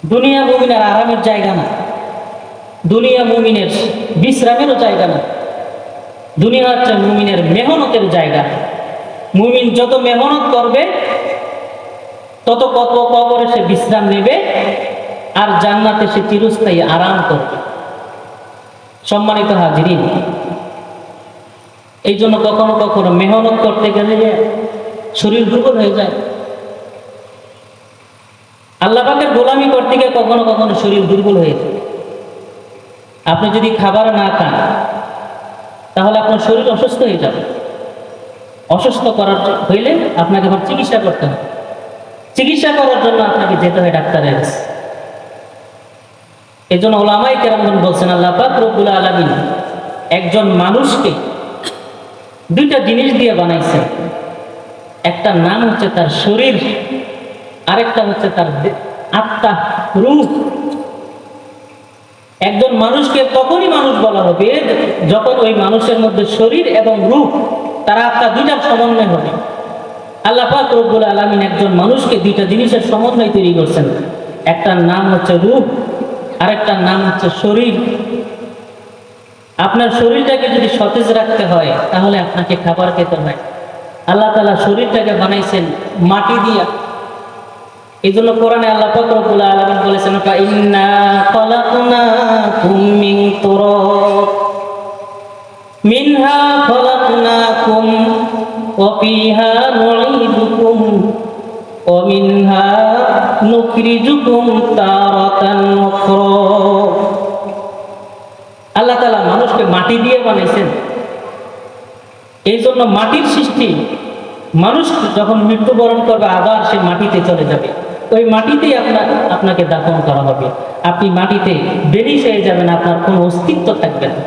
দুনিয়া মুমিনের আরামের জায়গা না, দুনিয়া মুমিনের বিশ্রামেরও জায়গা না। দুনিয়া হচ্ছে মুমিনের মেহনতের জায়গা। মুমিন যত মেহনত করবে তত কত কবরে সে বিশ্রাম নেবে, আর জান্নাতে সে চিরস্থায়ী আরাম করবে। সম্মানিত হাজিরিন, এই জন্য কখনো কখনো মেহনত করতে গেলে শরীর দুর্বল হয়ে যায়। আল্লাহ পাকের গোলামি করতে গিয়ে কখনো কখনো শরীর দুর্বল হয়ে যায়। আপনি যদি খাবার না খান তাহলে আপনার শরীর অসুস্থ হয়ে যাবে। অসুস্থ করার হইলে আপনাকে আবার চিকিৎসা করতে হবে। চিকিৎসা করার জন্য আপনাকে যেতে হয় ডাক্তারের কাছে। এই জন্য ওলামায়ে কেরামগণ বলছেন, আল্লাহ পাক রব্বুল আলামিন একজন মানুষকে দুইটা জিনিস দিয়ে বানাইছেন। একটা নাম হচ্ছে তার শরীর, আরেকটা হচ্ছে তার আত্মা, রূহ। একজন মানুষকে তখনই মানুষ বলা হবে যখন ওই মানুষের মধ্যে শরীর এবং রূহ, তার আত্মা দুইটার সমন্বয় হবে। আল্লাহ পাক রব্বুল আলামিন একজন মানুষকে দুইটা জিনিসের সমন্বয় তৈরি করছেন। একটার নাম হচ্ছে রূহ, আরেকটার নাম হচ্ছে শরীর। আপনার শরীরটাকে যদি সতেজ রাখতে হয় তাহলে আপনাকে খাবার খেতে হয়। আল্লাহ তাআলা শরীরটাকে বানাইছেন মাটি দিয়া। এই জন্য কোরআনে আল্লাহ পাক রব্বুল আলামিন বলেছেন, ইন্না খলাকনাকুম মিন তুরাব মিনহা খলাকনাকুম ওয়া ফিহা নুঈদুকুম ওয়া মিনহা নুখরিজুকুম তারাতান উখরা। আল্লাহ তাআলা মানুষকে মাটি দিয়ে বানাইছেন। এই জন্য মাটির সৃষ্টি। মানুষ যখন মৃত্যুবরণ করবে আবার সে মাটিতে চলে যাবে। ওই মাটিতেই আপনাকে দাফন করা হবে। আপনি মাটিতে বেরিয়ে হয়ে যাবেন, আপনার কোনো অস্তিত্ব থাকবে না।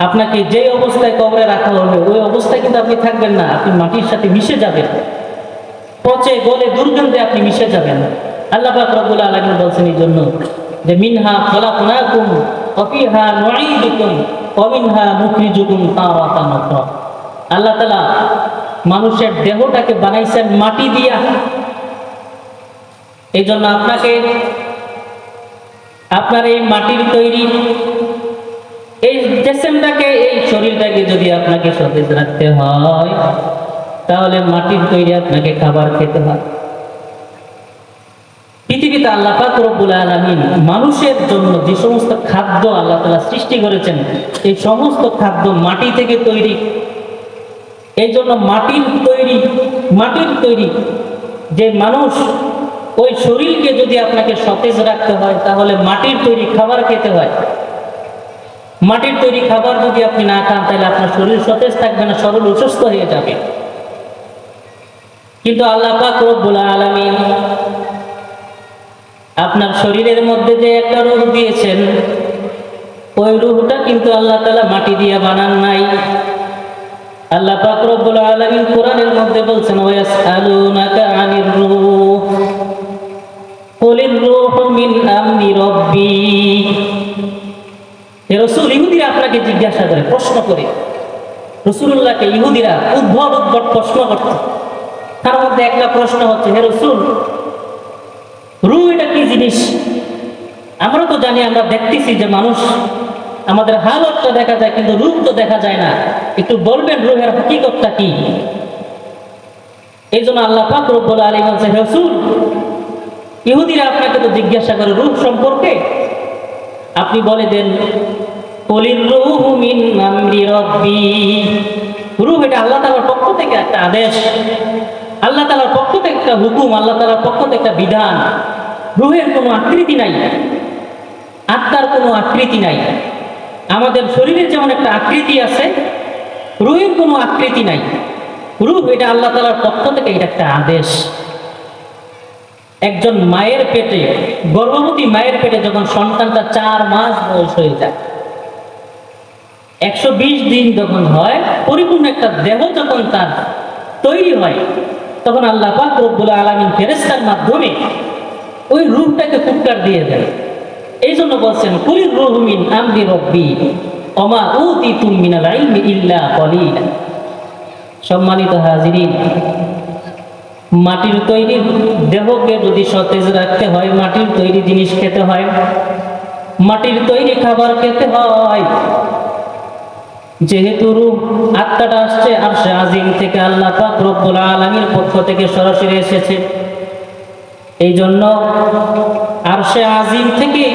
আপনাকে যে অবস্থায় কবরে রাখা হবে ওই অবস্থায় কিন্তু আপনি থাকবেন না। আপনি মাটির সাথে মিশে যাবেন, পচে গলে দুর্গন্ধে আপনি মিশে যাবেন। আল্লাহ পাক রব্বুল আলামিন বলছেন এই জন্য যে মিনহা খলাকনাকুম ওয়া ফিহা নুঈদুকুম ওয়া মিনহা নুখরিজুকুম তারাতান উখরা। আল্লাহ তাআলা মানুষের দেহটাকে বানাইছেন মাটি দিয়া। এই জন্য আপনাকে আপনার এই মাটির তৈরি এই জিসমটাকে, এই শরীরটাকে যদি আপনাকে সতেজ রাখতে হয় তাহলে মাটির তৈরি আপনাকে খাবার খেতে হয়। পৃথিবীতে আল্লাহ পাক রব্বুল আলামিন মানুষের জন্য যে সমস্ত খাদ্য আল্লাহ তাআলা সৃষ্টি করেছেন এই সমস্ত খাদ্য মাটি থেকে তৈরি। এই জন্য মাটির তৈরি যে মানুষ, ওই শরীরকে যদি আপনাকে সতেজ রাখতে হয় তাহলে মাটির তৈরি খাবার খেতে হয়। মাটির তৈরি খাবার যদি আপনি না খান তাহলে আপনার শরীর সতেজ থাকবে না, শরীর অসুস্থ হয়ে যাবে। কিন্তু আল্লাহ পাক রব্বুল আলামিন আপনার শরীরের মধ্যে যে একটা রূহ দিয়েছেন, ওই রূহটা কিন্তু আল্লাহ তাআলা মাটি দিয়ে বানান নাই। আল্লাহ পাক রব্বুল আলামিন কোরআনের মধ্যে বলছেন, ওয়ায়াসআলুনাকা আনির রূহ কুলির রূহু মিন আমরি রাব্বি। হে রাসূল, ইহুদিরা আপনাকে জিজ্ঞাসা করে, প্রশ্ন করে। রাসূলুল্লাহকে ইহুদিরা উদ্ভট প্রশ্ন করত। তার মধ্যে একটা প্রশ্ন হচ্ছে, হে রাসূল, রূহ এটা কি জিনিস? আমরা তো জানি, আমরা দেখতেছি যে মানুষ, আমাদের হালতটা দেখা যায় কিন্তু রূহ তো দেখা যায় না। একটু বলবেন রূহের হাকিকতটা কি? এই জন্য আল্লাহ পাক রব্বুল আলামিন বলছে, হে রাসূল, ইহুদিরা আপনাকে তো জিজ্ঞাসা করে রূহ সম্পর্কে, আপনি বলে দেন কুলির রূহু মিন আমরি রাব্বি। রূহ এটা আল্লাহ তাআলার পক্ষ থেকে একটা আদেশ, আল্লাহ তাআলার পক্ষ থেকে একটা হুকুম, আল্লাহ তাআলার পক্ষ থেকে একটা বিধান। রূহের কোনো আকৃতি নাই, আত্মার কোনো আকৃতি নাই। আমাদের শরীরের যেমন একটা আকৃতি আছে, রূহের কোনো আকৃতি নাই। রূহ এটা আল্লাহ তাআলার পক্ষ থেকে এটা একটা আদেশ। একজন মায়ের পেটে, গর্ভবতী মায়ের পেটে যখন সন্তানটা 4 মাস বয়স হয়ে যায়, 120 দিন যখন হয়, পরিপূর্ণ একটা দেহ যখন তার তৈরি হয়, তখন আল্লাহ পাক রব্বুল আলামিন ফেরেশতার মাধ্যমে ওই রূহটাকে ফুৎকার দিয়ে দেন। এই জন্য বলছেন কুলির রূহু মিন আমরি রাব্বি ওয়া মা উতিতুম মিনাল ইলমি ইল্লা কলিলা। সম্মানিত হাজিরিন, মাটির তৈরি দেহকে যদি সতেজ রাখতে হয়, মাটির তৈরি জিনিস খেতে হয়, মাটির তৈরি খাবার খেতে হয়। যেহেতু রূহ আত্মাটা আসছে আরশে আজিম থেকে, আল্লাহ পাক রব্বুল আলামিনের পক্ষ থেকে সরাসরি এসেছে। এই জন্য আরশে আজিম থেকে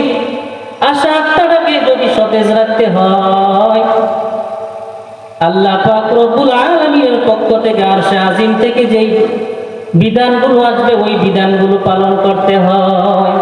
আসা আত্মাটাকে যদি সতেজ রাখতে হয়, আল্লাহ পাক রব্বুল আলামিনের পক্ষ থেকে আরশে আজিম থেকে যেই বিধানগুলো আসবে ওই বিধানগুলো পালন করতে হয়।